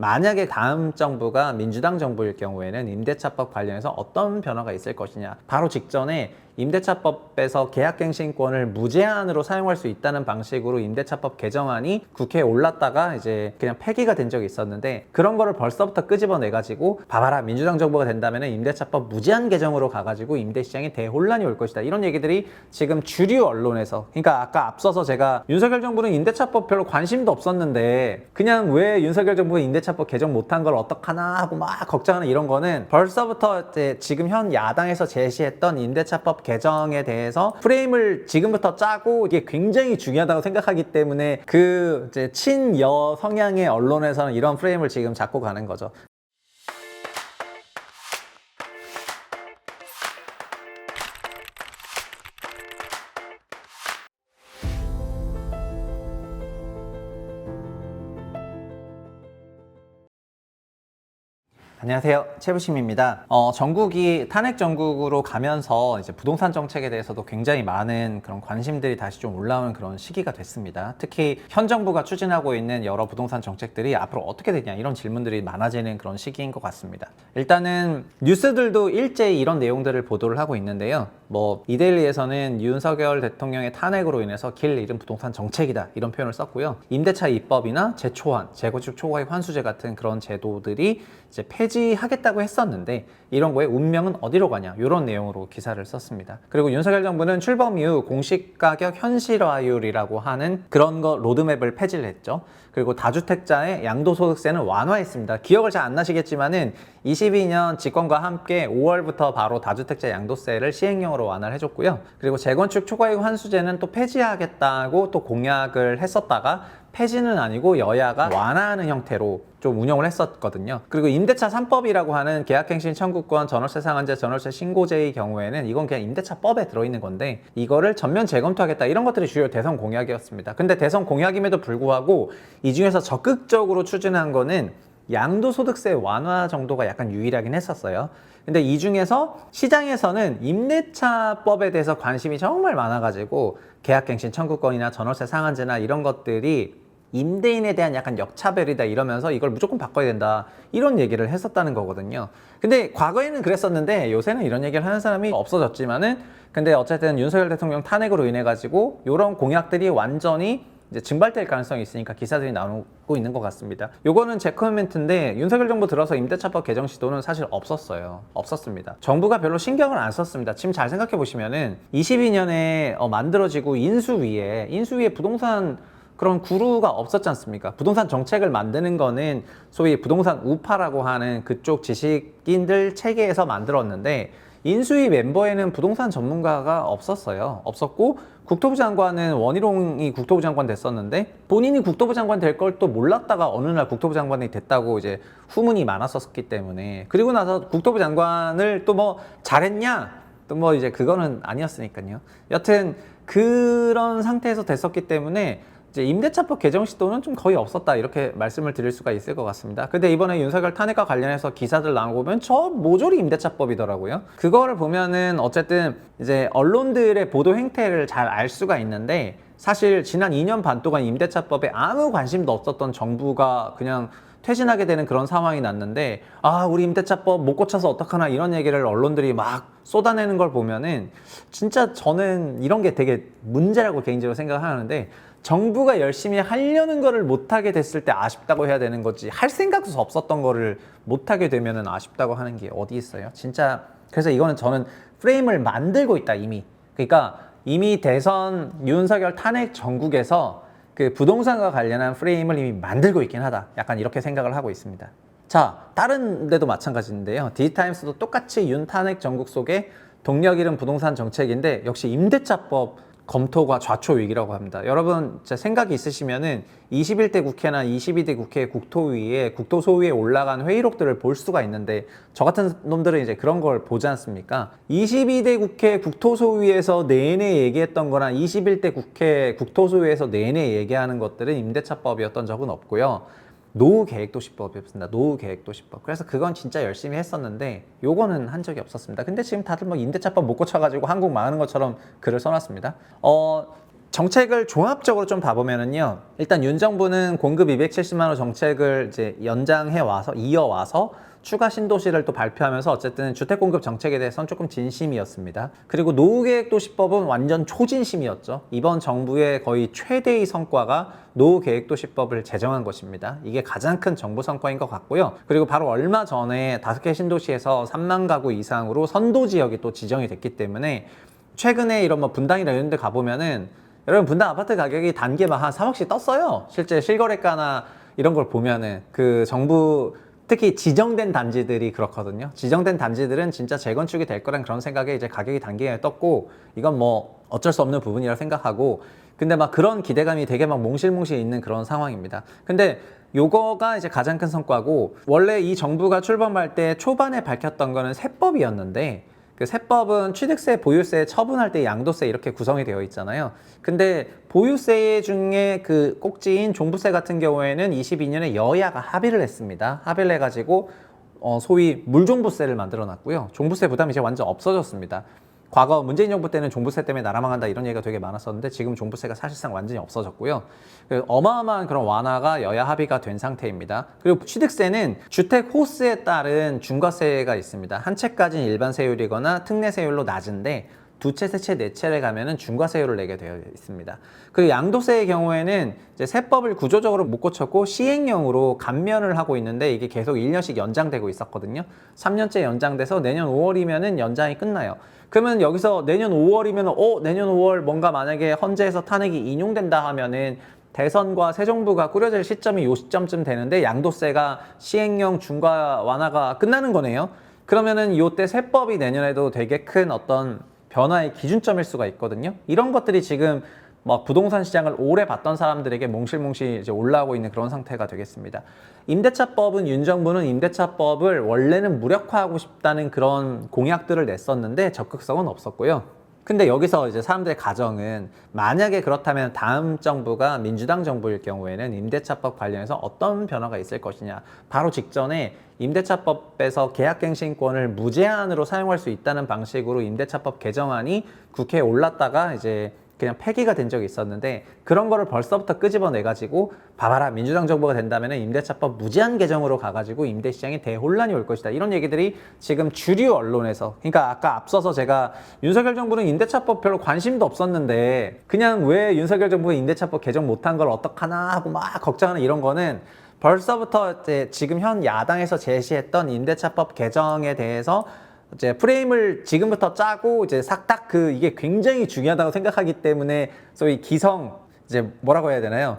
만약에 다음 정부가 민주당 정부일 경우에는 임대차법 관련해서 어떤 변화가 있을 것이냐. 바로 직전에 임대차법에서 계약갱신권을 무제한으로 사용할 수 있다는 방식으로 임대차법 개정안이 국회에 올랐다가 이제 그냥 폐기가 된 적이 있었는데, 그런 거를 벌써부터 끄집어내가지고 봐봐라, 민주당 정부가 된다면 임대차법 무제한 개정으로 가가지고 임대시장에 대혼란이 올 것이다, 이런 얘기들이 지금 주류 언론에서, 그러니까 아까 앞서서 제가 윤석열 정부는 임대차법 별로 관심도 없었는데 그냥 왜 윤석열 정부가 임대차법 개정 못한 걸 어떡하나 하고 막 걱정하는 이런 거는, 벌써부터 이제 지금 현 야당에서 제시했던 임대차법 개정에 대해서 프레임을 지금부터 짜고, 이게 굉장히 중요하다고 생각하기 때문에 그 이제 친여 성향의 언론에서는 이런 프레임을 지금 잡고 가는 거죠. 안녕하세요, 최부심입니다. 전국이 탄핵 전국으로 가면서 이제 부동산 정책에 대해서도 굉장히 많은 그런 관심들이 다시 좀 올라오는 그런 시기가 됐습니다. 특히 현 정부가 추진하고 있는 여러 부동산 정책들이 앞으로 어떻게 되냐, 이런 질문들이 많아지는 그런 시기인 것 같습니다. 일단은 뉴스들도 일제히 이런 내용들을 보도를 하고 있는데요. 이데일리에서는 윤석열 대통령의 탄핵으로 인해서 길 잃은 부동산 정책이다, 이런 표현을 썼고요. 임대차 입법이나 재초안, 재건축 초과익 환수제 같은 그런 제도들이 이제 폐지하겠다고 했었는데 이런 거에 운명은 어디로 가냐, 이런 내용으로 기사를 썼습니다. 그리고 윤석열 정부는 출범 이후 공시가격 현실화율이라고 하는 그런 거 로드맵을 폐지를 했죠. 그리고 다주택자의 양도소득세는 완화했습니다. 기억을 잘 안 나시겠지만은 22년 집권과 함께 5월부터 바로 다주택자 양도세를 시행령으로 완화를 해줬고요. 그리고 재건축 초과이익 환수제는 또 폐지하겠다고 또 공약을 했었다가 폐지는 아니고 여야가 완화하는 형태로 좀 운영을 했었거든요. 그리고 임대차 3법이라고 하는 계약갱신 청구권, 전월세 상한제, 전월세 신고제의 경우에는 이건 그냥 임대차법에 들어있는 건데 이거를 전면 재검토하겠다, 이런 것들이 주요 대선 공약이었습니다. 근데 대선 공약임에도 불구하고 이 중에서 적극적으로 추진한 거는 양도소득세 완화 정도가 약간 유일하긴 했었어요. 근데 이 중에서 시장에서는 임대차법에 대해서 관심이 정말 많아가지고 계약갱신 청구권이나 전월세 상한제나 이런 것들이 임대인에 대한 약간 역차별이다, 이러면서 이걸 무조건 바꿔야 된다, 이런 얘기를 했었다는 거거든요. 근데 과거에는 그랬었는데 요새는 이런 얘기를 하는 사람이 없어졌지만은, 근데 어쨌든 윤석열 대통령 탄핵으로 인해 가지고 이런 공약들이 완전히 이제 증발될 가능성이 있으니까 기사들이 나오고 있는 것 같습니다. 요거는 제 코멘트인데, 윤석열 정부 들어서 임대차법 개정 시도는 사실 없었습니다. 정부가 별로 신경을 안 썼습니다. 지금 잘 생각해 보시면은 22년에 만들어지고 인수위에 부동산 그런 구루가 없었지 않습니까? 부동산 정책을 만드는 거는 소위 부동산 우파라고 하는 그쪽 지식인들 체계에서 만들었는데, 인수위 멤버에는 부동산 전문가가 없었고, 국토부 장관은 원희룡이 국토부 장관 됐었는데 본인이 국토부 장관 될 걸 또 몰랐다가 어느 날 국토부 장관이 됐다고 이제 후문이 많았었기 때문에, 그리고 나서 국토부 장관을 또 잘했냐? 또 이제 그거는 아니었으니까요. 여튼 그런 상태에서 됐었기 때문에 이제 임대차법 개정 시도는 좀 거의 없었다, 이렇게 말씀을 드릴 수가 있을 것 같습니다. 근데 이번에 윤석열 탄핵과 관련해서 기사들 나오고 보면 저 모조리 임대차법이더라고요. 그거를 보면은 어쨌든 이제 언론들의 보도 행태를 잘 알 수가 있는데, 사실 지난 2년 반 동안 임대차법에 아무 관심도 없었던 정부가 그냥 퇴진하게 되는 그런 상황이 났는데, 우리 임대차법 못 고쳐서 어떡하나, 이런 얘기를 언론들이 막 쏟아내는 걸 보면은 진짜 저는 이런 게 되게 문제라고 개인적으로 생각하는데, 정부가 열심히 하려는 거를 못하게 됐을 때 아쉽다고 해야 되는 거지, 할 생각도 없었던 거를 못하게 되면은 아쉽다고 하는 게 어디 있어요? 진짜. 그래서 이거는 저는 프레임을 만들고 있다, 이미. 그러니까 이미 대선 윤석열 탄핵 전국에서 그 부동산과 관련한 프레임을 이미 만들고 있긴 하다, 약간 이렇게 생각을 하고 있습니다. 자, 다른 데도 마찬가지인데요. 디지타임스도 똑같이 윤 탄핵 전국 속에 동력 잃은 부동산 정책인데 역시 임대차법 검토가 좌초 위기라고 합니다. 여러분, 제 생각이 있으시면은 21대 국회나 22대 국회 국토위에, 국토소위에 올라간 회의록들을 볼 수가 있는데, 저 같은 놈들은 이제 그런 걸 보지 않습니까? 22대 국회 국토소위에서 내내 얘기했던 거나 21대 국회 국토소위에서 내내 얘기하는 것들은 임대차법이었던 적은 없고요. 노후계획도시법이었습니다. 노후계획도시법. 그래서 그건 진짜 열심히 했었는데 요거는 한 적이 없었습니다. 근데 지금 다들 임대차법 못 고쳐가지고 한국 망하는 것처럼 글을 써놨습니다. 정책을 종합적으로 좀 봐보면은요. 일단 윤 정부는 공급 270만 호 정책을 이제 연장해 와서 이어와서 추가 신도시를 또 발표하면서 어쨌든 주택 공급 정책에 대해서는 조금 진심이었습니다. 그리고 노후계획도시법은 완전 초진심이었죠. 이번 정부의 거의 최대의 성과가 노후계획도시법을 제정한 것입니다. 이게 가장 큰 정부 성과인 것 같고요. 그리고 바로 얼마 전에 5개 신도시에서 3만 가구 이상으로 선도 지역이 또 지정이 됐기 때문에 최근에 이런 뭐 분당이나 이런 데 가보면은 여러분 분당 아파트 가격이 단기 막 한 3억씩 떴어요. 실제 실거래가나 이런 걸 보면은 그 정부 특히 지정된 단지들이 그렇거든요. 지정된 단지들은 진짜 재건축이 될 거란 그런 생각에 이제 가격이 단기에 떴고 이건 뭐 어쩔 수 없는 부분이라 생각하고 근데 막 그런 기대감이 되게 막 몽실몽실 있는 그런 상황입니다. 근데 요거가 이제 가장 큰 성과고 원래 이 정부가 출범할 때 초반에 밝혔던 거는 세법이었는데 그 세법은 취득세, 보유세 처분할 때 양도세 이렇게 구성이 되어 있잖아요. 근데 보유세 중에 그 꼭지인 종부세 같은 경우에는 22년에 여야가 합의를 했습니다. 합의를 해가지고 소위 물종부세를 만들어 놨고요. 종부세 부담이 이제 완전 없어졌습니다. 과거 문재인 정부 때는 종부세 때문에 나라 망한다 이런 얘기가 되게 많았었는데 지금 종부세가 사실상 완전히 없어졌고요. 어마어마한 그런 완화가 여야 합의가 된 상태입니다. 그리고 취득세는 주택 호수에 따른 중과세가 있습니다. 한 채까지는 일반 세율이거나 특례 세율로 낮은데 두 채, 세 채, 네 채를 가면은 중과세율을 내게 되어 있습니다. 그리고 양도세의 경우에는 이제 세법을 구조적으로 못 고쳤고 시행령으로 감면을 하고 있는데 이게 계속 1년씩 연장되고 있었거든요. 3년째 연장돼서 내년 5월이면은 연장이 끝나요. 그러면 여기서 내년 5월이면 내년 5월 뭔가 만약에 헌재에서 탄핵이 인용된다 하면은 대선과 새 정부가 꾸려질 시점이 요 시점쯤 되는데 양도세가 시행령 중과 완화가 끝나는 거네요. 그러면은 요때 세법이 내년에도 되게 큰 어떤 변화의 기준점일 수가 있거든요. 이런 것들이 지금 막 부동산 시장을 오래 봤던 사람들에게 몽실몽실 이제 올라오고 있는 그런 상태가 되겠습니다. 임대차법은 윤 정부는 임대차법을 원래는 무력화하고 싶다는 그런 공약들을 냈었는데 적극성은 없었고요. 근데 여기서 이제 사람들의 가정은 만약에 그렇다면 다음 정부가 민주당 정부일 경우에는 임대차법 관련해서 어떤 변화가 있을 것이냐. 바로 직전에 임대차법에서 계약갱신권을 무제한으로 사용할 수 있다는 방식으로 임대차법 개정안이 국회에 올랐다가 이제 그냥 폐기가 된 적이 있었는데 그런 거를 벌써부터 끄집어내가지고 봐봐라 민주당 정부가 된다면 임대차법 무제한 개정으로 가가지고 임대시장에 대혼란이 올 것이다. 이런 얘기들이 지금 주류 언론에서 그러니까 아까 앞서서 제가 윤석열 정부는 임대차법 별로 관심도 없었는데 그냥 왜 윤석열 정부가 임대차법 개정 못한 걸 어떡하나 하고 막 걱정하는 이런 거는 벌써부터 이제 지금 현 야당에서 제시했던 임대차법 개정에 대해서 이제 프레임을 지금부터 짜고 이제 싹딱 이게 굉장히 중요하다고 생각하기 때문에 소위 기성 이제 뭐라고 해야 되나요?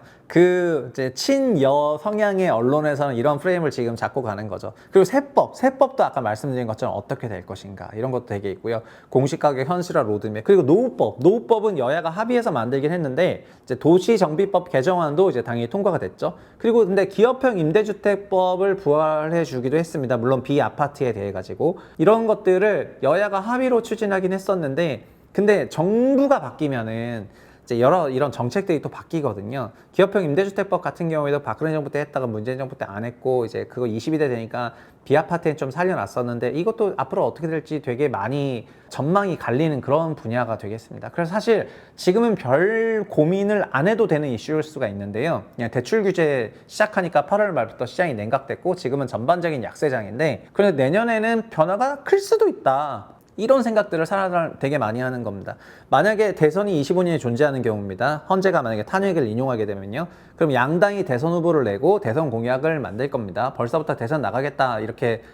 이제 친여 성향의 언론에서는 이런 프레임을 지금 잡고 가는 거죠. 그리고 세법도 아까 말씀드린 것처럼 어떻게 될 것인가 이런 것도 되게 있고요. 공시가격 현실화 로드맵 그리고 노후법은 여야가 합의해서 만들긴 했는데 이제 도시정비법 개정안도 이제 당연히 통과가 됐죠. 그리고 근데 기업형 임대주택법을 부활해 주기도 했습니다. 물론 비아파트에 대해 가지고 이런 것들을 여야가 합의로 추진하긴 했었는데 근데 정부가 바뀌면은 이제 여러 이런 정책들이 또 바뀌거든요. 기업형 임대주택법 같은 경우에도 박근혜 정부 때 했다가 문재인 정부 때 안 했고 이제 그거 22대 되니까 비아파트에 좀 살려놨었는데 이것도 앞으로 어떻게 될지 되게 많이 전망이 갈리는 그런 분야가 되겠습니다. 그래서 사실 지금은 별 고민을 안 해도 되는 이슈일 수가 있는데요. 그냥 대출 규제 시작하니까 8월 말부터 시장이 냉각됐고 지금은 전반적인 약세장인데 그런데 내년에는 변화가 클 수도 있다. 이런 생각들을 사람들 되게 많이 하는 겁니다. 만약에 대선이 25년에 존재하는 경우입니다. 헌재가 만약에 탄핵을 인용하게 되면요. 그럼 양당이 대선 후보를 내고 대선 공약을 만들 겁니다. 벌써부터 대선 나가겠다 이렇게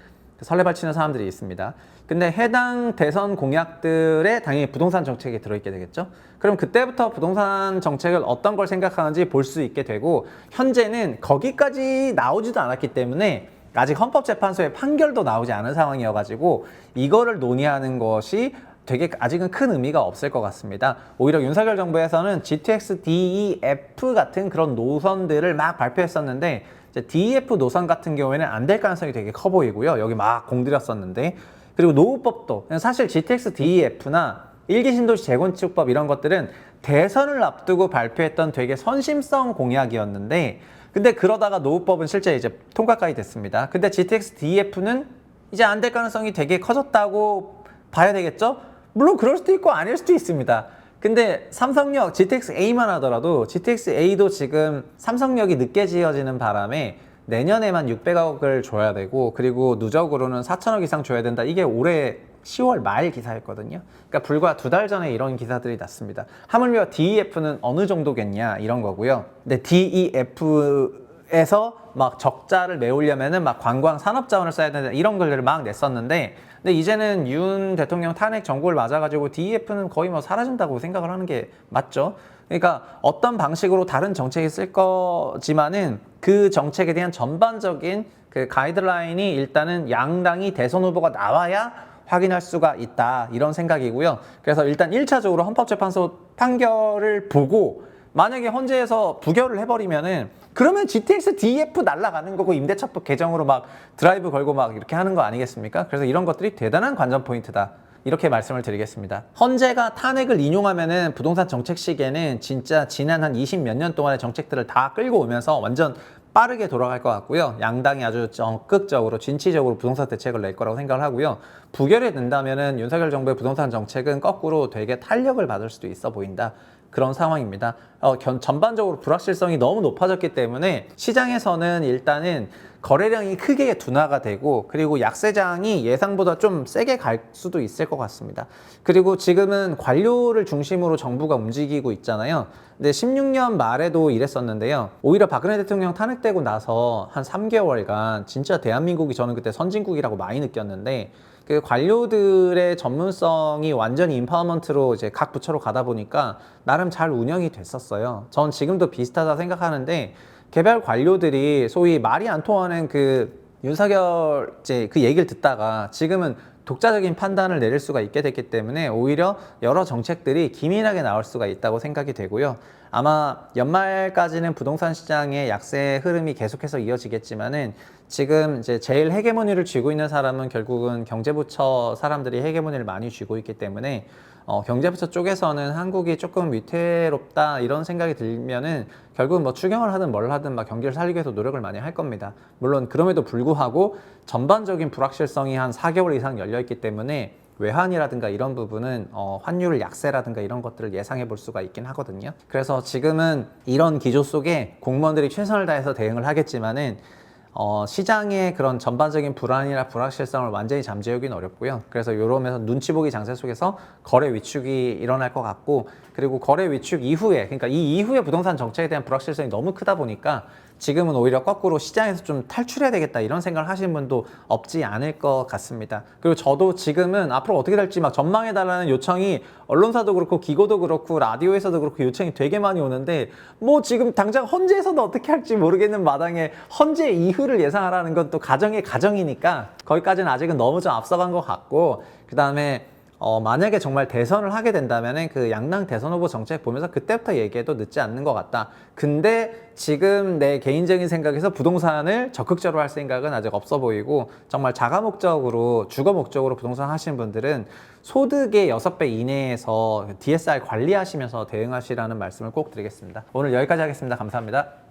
설레발치는 사람들이 있습니다. 근데 해당 대선 공약들에 당연히 부동산 정책이 들어있게 되겠죠. 그럼 그때부터 부동산 정책을 어떤 걸 생각하는지 볼 수 있게 되고 현재는 거기까지 나오지도 않았기 때문에 아직 헌법재판소의 판결도 나오지 않은 상황이어가지고 이거를 논의하는 것이 되게 아직은 큰 의미가 없을 것 같습니다. 오히려 윤석열 정부에서는 GTX DEF 같은 그런 노선들을 막 발표했었는데 이제 DEF 노선 같은 경우에는 안 될 가능성이 되게 커 보이고요. 여기 막 공들였었는데 그리고 노후법도 사실 GTX DEF나 일기 신도시 재건축법 이런 것들은 대선을 앞두고 발표했던 되게 선심성 공약이었는데 근데 그러다가 노후법은 실제 이제 통과까지 됐습니다. 근데 GTX DF는 이제 안 될 가능성이 되게 커졌다고 봐야 되겠죠? 물론 그럴 수도 있고 아닐 수도 있습니다. 근데 삼성역 GTX-A만 하더라도 GTX-A도 지금 삼성역이 늦게 지어지는 바람에 내년에만 600억을 줘야 되고, 그리고 누적으로는 4천억 이상 줘야 된다. 이게 올해 10월 말 기사였거든요. 그러니까 불과 2달 전에 이런 기사들이 났습니다. 하물며 DEF는 어느 정도겠냐 이런 거고요. 근데 DEF에서 막 적자를 메우려면은 막 관광 산업 자원을 써야 된다 이런 글들을 막 냈었는데, 근데 이제는 윤 대통령 탄핵 정국을 맞아가지고 DEF는 거의 뭐 사라진다고 생각을 하는 게 맞죠. 그러니까 어떤 방식으로 다른 정책이 쓸 거지만은 그 정책에 대한 전반적인 그 가이드라인이 일단은 양당이 대선 후보가 나와야 확인할 수가 있다 이런 생각이고요. 그래서 일단 1차적으로 헌법재판소 판결을 보고 만약에 헌재에서 부결을 해버리면은 그러면 GTX DF 날아가는 거고 임대차법 개정으로 막 드라이브 걸고 막 이렇게 하는 거 아니겠습니까? 그래서 이런 것들이 대단한 관전 포인트다. 이렇게 말씀을 드리겠습니다. 헌재가 탄핵을 인용하면은 부동산 정책 시기에는 진짜 지난 한 20 몇 년 동안의 정책들을 다 끌고 오면서 완전 빠르게 돌아갈 것 같고요. 양당이 아주 적극적으로 진취적으로 부동산 대책을 낼 거라고 생각을 하고요. 부결이 된다면은 윤석열 정부의 부동산 정책은 거꾸로 되게 탄력을 받을 수도 있어 보인다. 그런 상황입니다. 전반적으로 불확실성이 너무 높아졌기 때문에 시장에서는 일단은 거래량이 크게 둔화가 되고, 그리고 약세장이 예상보다 좀 세게 갈 수도 있을 것 같습니다. 그리고 지금은 관료를 중심으로 정부가 움직이고 있잖아요. 근데 16년 말에도 이랬었는데요. 오히려 박근혜 대통령 탄핵되고 나서 한 3개월간 진짜 대한민국이, 저는 그때 선진국이라고 많이 느꼈는데, 그 관료들의 전문성이 완전히 인파워먼트로 이제 각 부처로 가다 보니까 나름 잘 운영이 됐었어요. 전 지금도 비슷하다 생각하는데, 개별 관료들이 소위 말이 안 통하는 그 윤석열 이제 그 얘기를 듣다가 지금은 독자적인 판단을 내릴 수가 있게 됐기 때문에 오히려 여러 정책들이 기민하게 나올 수가 있다고 생각이 되고요. 아마 연말까지는 부동산 시장의 약세 흐름이 계속해서 이어지겠지만은 지금 이제 제일 헤게모니를 쥐고 있는 사람은 결국은 경제부처 사람들이 헤게모니를 많이 쥐고 있기 때문에 경제부처 쪽에서는 한국이 조금 위태롭다 이런 생각이 들면은 결국은 뭐 추경을 하든 뭘 하든 막 경기를 살리기 위해서 노력을 많이 할 겁니다. 물론 그럼에도 불구하고 전반적인 불확실성이 한 4개월 이상 열려있기 때문에 외환이라든가 이런 부분은 환율 약세라든가 이런 것들을 예상해 볼 수가 있긴 하거든요. 그래서 지금은 이런 기조 속에 공무원들이 최선을 다해서 대응을 하겠지만은 시장의 그런 전반적인 불안이나 불확실성을 완전히 잠재우기는 어렵고요. 그래서 이러면서 눈치 보기 장세 속에서 거래 위축이 일어날 것 같고, 그리고 거래 위축 이후에, 그러니까 이 이후에 부동산 정책에 대한 불확실성이 너무 크다 보니까 지금은 오히려 거꾸로 시장에서 좀 탈출해야 되겠다 이런 생각을 하시는 분도 없지 않을 것 같습니다. 그리고 저도 지금은 앞으로 어떻게 될지 막 전망해달라는 요청이 언론사도 그렇고 기고도 그렇고 라디오에서도 그렇고 요청이 되게 많이 오는데, 뭐 지금 당장 헌재에서도 어떻게 할지 모르겠는 마당에 헌재 이후를 예상하라는 건 또 가정의 가정이니까 거기까지는 아직은 너무 좀 앞서간 것 같고, 그 다음에 만약에 정말 대선을 하게 된다면은 그 양당 대선 후보 정책 보면서 그때부터 얘기해도 늦지 않는 것 같다. 근데 지금 내 개인적인 생각에서 부동산을 적극적으로 할 생각은 아직 없어 보이고, 정말 자가 목적으로, 주거 목적으로 부동산 하시는 분들은 소득의 6배 이내에서 DSR 관리하시면서 대응하시라는 말씀을 꼭 드리겠습니다. 오늘 여기까지 하겠습니다. 감사합니다.